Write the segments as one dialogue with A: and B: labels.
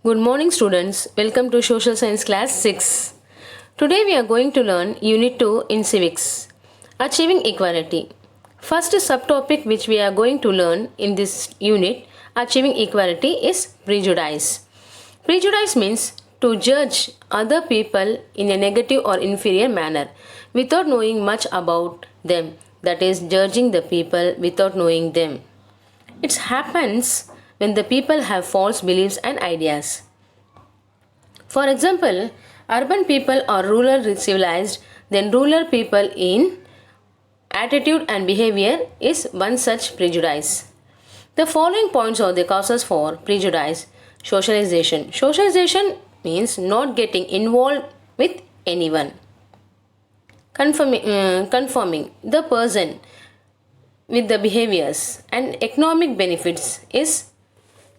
A: Good morning, students. Welcome to Social Science Class 6. Today we are going to learn Unit 2 in Civics, Achieving Equality. First subtopic which we are going to learn in this unit, Achieving Equality, is prejudice. Prejudice means to judge other people in a negative or inferior manner without knowing much about them. That is, judging the people without knowing them. It happens when the people have false beliefs and ideas. For example, urban people are rural civilized, then rural people in attitude and behavior is one such prejudice. The following points are the causes for prejudice. Socialization. Socialization means not getting involved with anyone. Conforming the person with the behaviors, and economic benefits is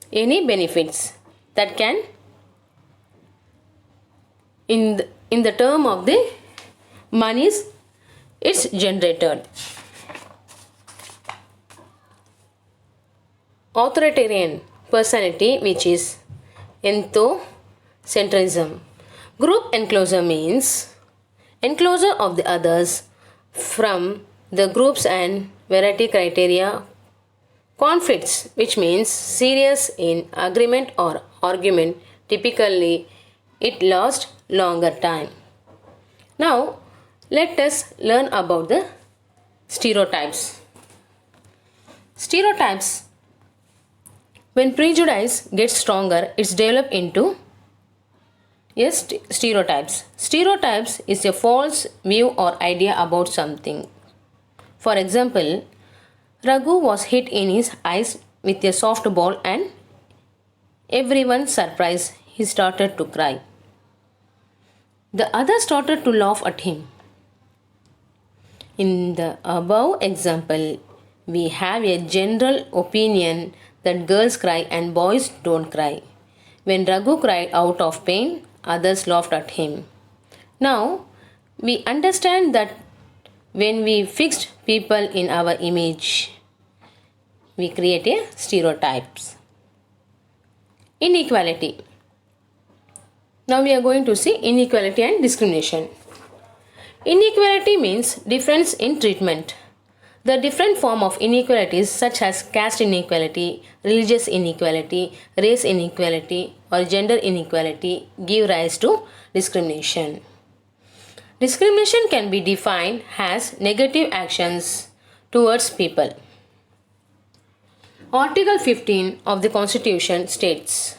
A: any benefits that can in the term of the monies it's generated. Authoritarian personality, which is ethnocentrism. Group enclosure means enclosure of the others from the groups and variety criteria. Conflicts, which means serious in agreement or argument, typically it lasts longer time. Now let us learn about the stereotypes. Stereotypes. When prejudice gets stronger, it's developed into stereotypes. Stereotypes is a false view or idea about something. For example, Raghu was hit in his eyes with a softball and everyone surprised. He started to cry. The others started to laugh at him. In the above example, we have a general opinion that girls cry and boys don't cry. When Raghu cried out of pain, others laughed at him. Now, we understand that when we fixed people in our image, we create a stereotypes. Inequality. Now we are going to see inequality and discrimination. Inequality means difference in treatment. The different form of inequalities such as caste inequality, religious inequality, race inequality or gender inequality give rise to discrimination. Discrimination can be defined as negative actions towards people. Article 15 of the Constitution states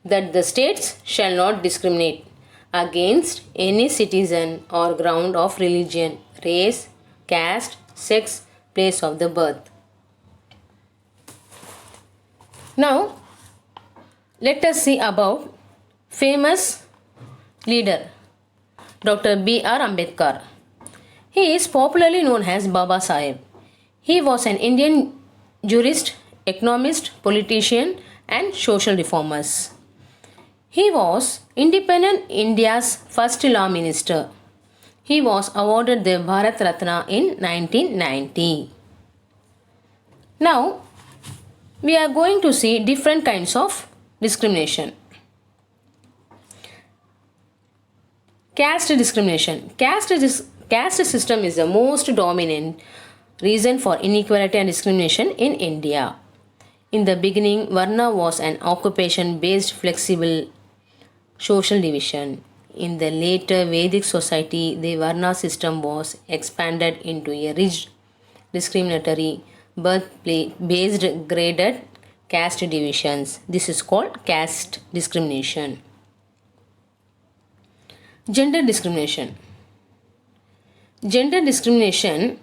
A: that the states shall not discriminate against any citizen or ground of religion, race, caste, sex, place of the birth. Now, let us see about famous leader Dr. B.R. Ambedkar. He is popularly known as Baba Saheb. He was an Indian jurist, economist, politician and social reformer. He was independent India's first law minister. He was awarded the Bharat Ratna in 1990. Now, we are going to see different kinds of discrimination. Caste discrimination. Caste system is the most dominant reason for inequality and discrimination in India. In the beginning, Varna was an occupation-based flexible social division. In the later Vedic society, the Varna system was expanded into a rigid, discriminatory, birth-based graded caste divisions. This is called caste discrimination. Gender discrimination. Gender discrimination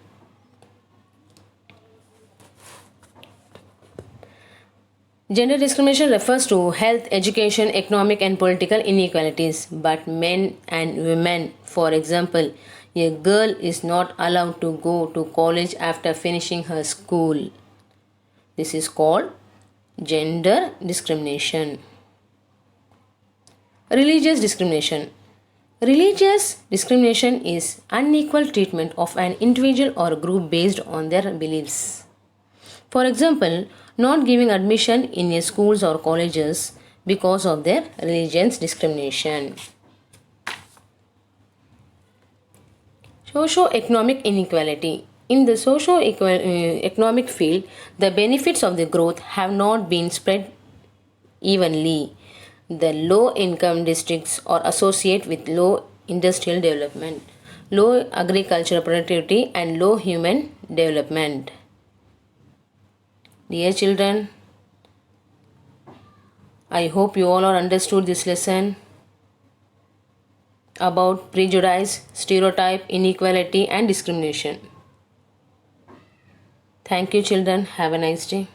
A: Gender discrimination refers to health, education, economic and political inequalities. But men and women, for example, a girl is not allowed to go to college after finishing her school. This is called gender discrimination. Religious discrimination. Religious discrimination is unequal treatment of an individual or group based on their beliefs. For example, not giving admission in schools or colleges because of their religion's discrimination. Socio-economic inequality. In the socio-economic field, the benefits of the growth have not been spread evenly. The low income districts are associated with low industrial development, low agricultural productivity, and low human development. Dear children, I hope you all are understood this lesson about prejudice, stereotype, inequality, and discrimination. Thank you, children. Have a nice day.